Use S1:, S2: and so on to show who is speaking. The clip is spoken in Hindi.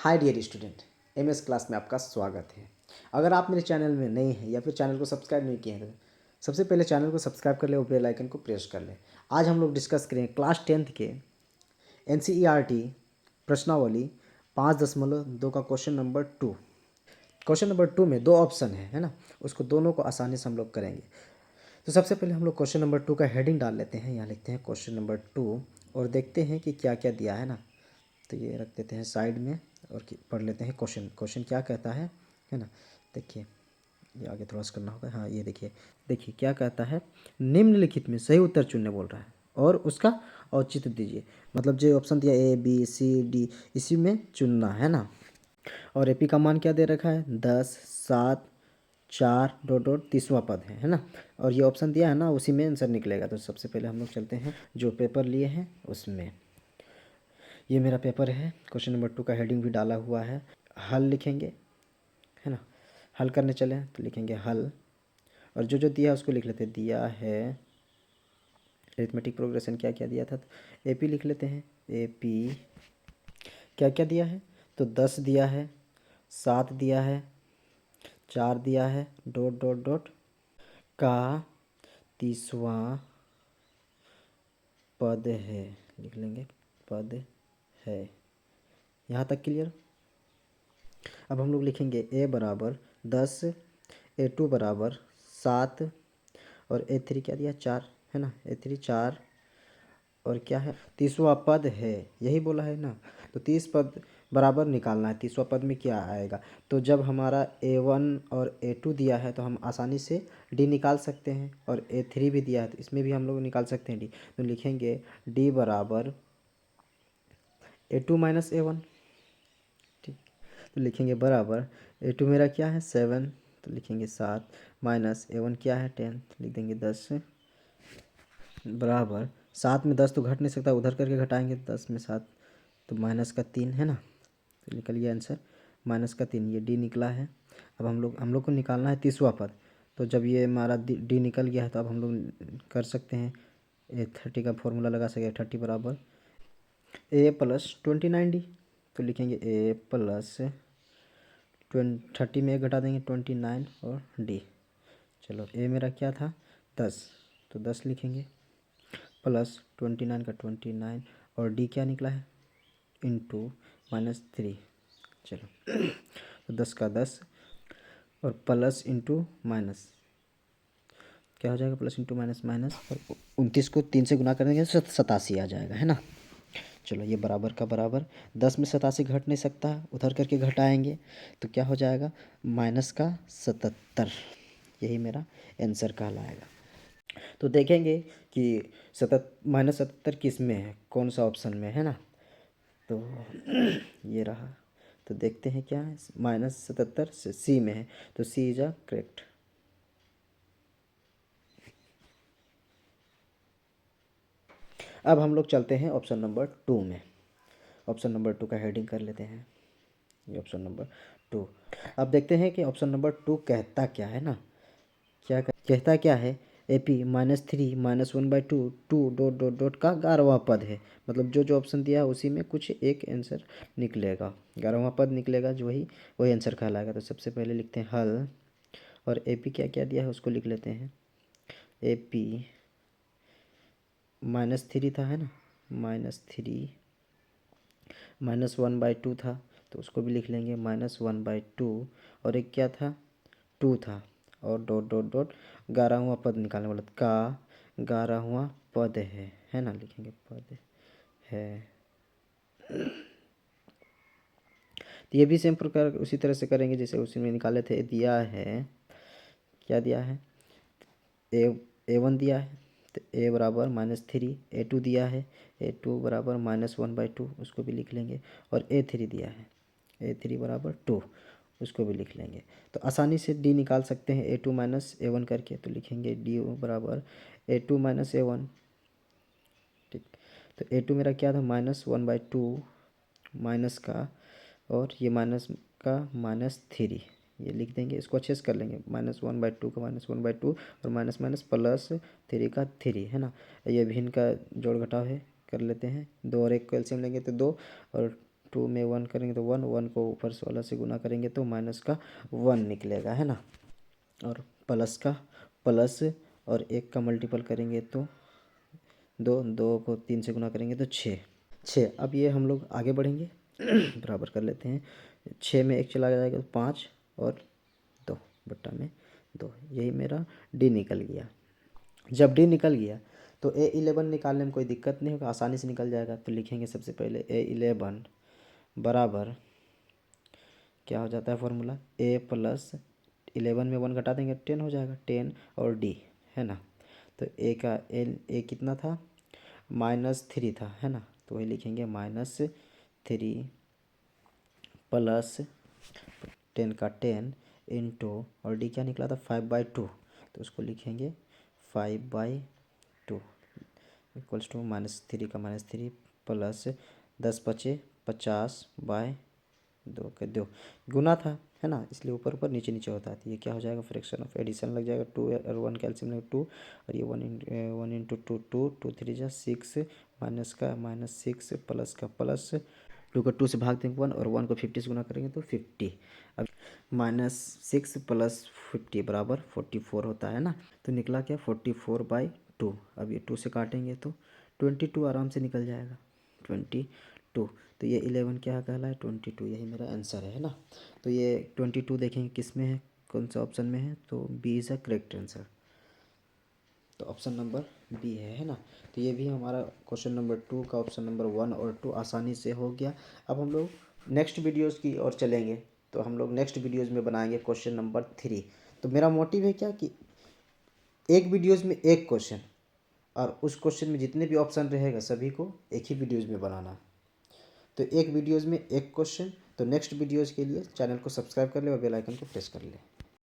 S1: हाय डियर स्टूडेंट, एमएस क्लास में आपका स्वागत है। अगर आप मेरे चैनल में नए हैं या फिर चैनल को सब्सक्राइब नहीं किए हैं तो सबसे पहले चैनल को सब्सक्राइब कर ले और बेल आइकन को प्रेस कर ले। आज हम लोग डिस्कस करेंगे क्लास 10th के एनसीईआरटी प्रश्नावली 5.2 का क्वेश्चन नंबर 2। क्वेश्चन नंबर 2 में दो ऑप्शन है ना, उसको दोनों को आसानी से हम लोग करेंगे। तो सबसे पहले हम लोग क्वेश्चन नंबर 2 का हेडिंग डाल लेते हैं। यहाँ लिखते हैं क्वेश्चन नंबर 2 और देखते हैं कि क्या क्या दिया है ना। तो ये रख देते हैं साइड में और पढ़ लेते हैं क्वेश्चन क्या कहता है ना। देखिए ये आगे थोड़ा सा करना होगा। हाँ ये देखिए देखिए क्या कहता है, निम्नलिखित में सही उत्तर चुनने बोल रहा है और उसका औचित्य दीजिए। मतलब जो ऑप्शन दिया ए बी सी डी इसी में चुनना है ना। और एपी का मान क्या दे रखा है 10, 7, 4 डॉट डॉट 30वां पद है ना। और ये ऑप्शन दिया है ना, उसी में आंसर निकलेगा। तो सबसे पहले हम लोग चलते हैं जो पेपर लिए हैं उसमें। ये मेरा पेपर है। क्वेश्चन नंबर 2 का हेडिंग भी डाला हुआ है। हल लिखेंगे है ना। हल करने चले तो लिखेंगे हल और जो जो दिया है उसको लिख लेते हैं। दिया है अरिथमेटिक प्रोग्रेशन क्या क्या दिया था तो एपी लिख लेते हैं। एपी क्या क्या दिया है तो 10 दिया है, 7 दिया है, 4 दिया है डॉट डॉट डॉट का 30वां पद है। लिख लेंगे पद है। यहाँ तक क्लियर। अब हम लोग लिखेंगे ए बराबर 10, A2 बराबर 7 और A3 क्या दिया 4 है ना। A3 4 और क्या है 30वां पद है, यही बोला है ना। तो 30 पद बराबर निकालना है। 30वां पद में क्या आएगा तो जब हमारा A1 और A2 दिया है तो हम आसानी से D निकाल सकते हैं और A3 भी दिया है तो इसमें भी हम लोग निकाल सकते हैं D। तो लिखेंगे D बराबर A2 माइनस A1। ठीक, तो लिखेंगे बराबर A2 मेरा क्या है 7 तो लिखेंगे 7 माइनस A1 क्या है 10 तो लिख देंगे 10 बराबर 7 में 10 तो घट नहीं सकता, उधर करके घटाएंगे 10 में 7 तो माइनस का 3 है ना। तो निकल गया आंसर माइनस का 3। ये डी निकला है। अब हम लोग को निकालना है 30वां पद। तो जब ये हमारा डी निकल गया है तो अब हम लोग कर सकते हैं A30 का फॉर्मूला लगा सके। 30 बराबर A प्लस 29D। तो लिखेंगे A प्लस 30 में एक घटा देंगे 29 और D। चलो A मेरा क्या था 10 तो 10 लिखेंगे प्लस 29 का 29 और D क्या निकला है इंटू -3। चलो तो 10 का 10 और प्लस इंटू माइनस क्या हो जाएगा प्लस इंटू माइनस माइनस और 29 को 3 से गुना कर देंगे तो 87 आ जाएगा है ना। चलो ये बराबर का बराबर 10 में 87 घट नहीं सकता, उधर करके घटाएंगे तो क्या हो जाएगा माइनस का 77। यही मेरा आंसर कहलाएगा। तो देखेंगे कि -77 किस में है, कौन सा ऑप्शन में है ना। तो ये रहा। तो देखते हैं क्या है -77 से सी में है तो सी इज अ करेक्ट। अब हम लोग चलते हैं ऑप्शन नंबर 2 में। ऑप्शन नंबर 2 का हेडिंग कर लेते हैं। ये ऑप्शन नंबर 2। अब देखते हैं कि ऑप्शन नंबर 2 कहता क्या है ना। कहता क्या है AP -3 -1/2 2 डॉट डॉट डॉट का 11वां पद है। मतलब जो जो ऑप्शन दिया है उसी में कुछ एक आंसर निकलेगा, 11वां पद निकलेगा जो वही वही आंसर कहलाएगा। तो सबसे पहले लिखते हैं हल और AP क्या क्या दिया है उसको लिख लेते हैं। AP -3 था है ना, -3 -1/2 था तो उसको भी लिख लेंगे -1/2 और एक क्या था 2 था और डॉट डॉट डॉट 11वां पद निकालने वाला का 11वां पद है ना। लिखेंगे पद है। तो ये भी सेम प्रकार उसी तरह से करेंगे जैसे उसी में निकाले थे। दिया है क्या दिया है A1 दिया है तो A बराबर -3। A2 दिया है A2 बराबर -1/2 उसको भी लिख लेंगे और A3 दिया है A3 बराबर 2 उसको भी लिख लेंगे। तो आसानी से D निकाल सकते हैं A2 माइनस A1 करके। तो लिखेंगे D बराबर A2 माइनस A1। ठीक, तो A2 मेरा क्या था -1/2 माइनस का और ये माइनस का -3 ये लिख देंगे। इसको अच्छे से कर लेंगे -1/2 का -1/2 और माइनस माइनस प्लस 3 का 3 है ना। ये भिन्न का जोड़ घटाव है कर लेते हैं। 2 और 1 को एलसीएम लेंगे तो 2 और 2 में 1 करेंगे तो 1, 1 को ऊपर से वाला से गुना करेंगे तो माइनस का 1 निकलेगा, है ना। और प्लस का प्लस और 1 का मल्टीपल करेंगे तो 2, 2 को 3 से गुना करेंगे तो 6। अब ये हम लोग आगे बढ़ेंगे बराबर कर लेते हैं। 6 में 1 चला जाएगा तो 5 और 2 बट्टा में 2, यही मेरा डी निकल गया। जब डी निकल गया तो A11 निकालने में कोई दिक्कत नहीं होगा, आसानी से निकल जाएगा। तो लिखेंगे सबसे पहले A11 बराबर क्या हो जाता है फॉर्मूला, A प्लस 11 में 1 घटा देंगे 10 हो जाएगा, 10 और D, है ना। तो A का A कितना था, -3 था, है ना। तो वही लिखेंगे -3 प्लस 10 का 10 इंटू और D क्या निकला था 5/2, तो उसको लिखेंगे 5/2 इक्वल्स टू -3 का -3 प्लस 10 बचे 50/2 के 2 गुना था, है ना, इसलिए ऊपर ऊपर नीचे नीचे होता है। तो ये क्या हो जाएगा, फ्रैक्शन ऑफ एडिशन लग जाएगा, 2 और 1 कैल्सियम लगे 2 और ये 1 इंटू 2 2 3 जा 6 माइनस का -6 प्लस का प्लस 2 को 2 से भाग देंगे 1 और 1 को 50 से गुना करेंगे तो 50। अब -6 प्लस 50 बराबर 44 होता है ना। तो निकला क्या 44/2। अब ये 2 से काटेंगे तो 22 आराम से निकल जाएगा 22। तो ये 11 क्या कहलाए 22, यही मेरा आंसर है ना। तो ये 22 देखेंगे किस में है, कौन सा ऑप्शन में है, तो B is a correct answer. तो ऑप्शन नंबर बी है ना। तो ये भी हमारा क्वेश्चन नंबर 2 का ऑप्शन नंबर 1 और 2 आसानी से हो गया। अब हम लोग नेक्स्ट वीडियोस की ओर चलेंगे। तो हम लोग नेक्स्ट वीडियोस में बनाएंगे क्वेश्चन नंबर 3। तो मेरा मोटिव है क्या कि एक वीडियोस में एक क्वेश्चन, और उस क्वेश्चन में जितने भी ऑप्शन रहेगा सभी को एक ही वीडियोस में बनाना। तो एक वीडियोस में एक क्वेश्चन। तो नेक्स्ट वीडियोस के लिए चैनल को सब्सक्राइब कर ले और बेल आइकन को प्रेस कर ले।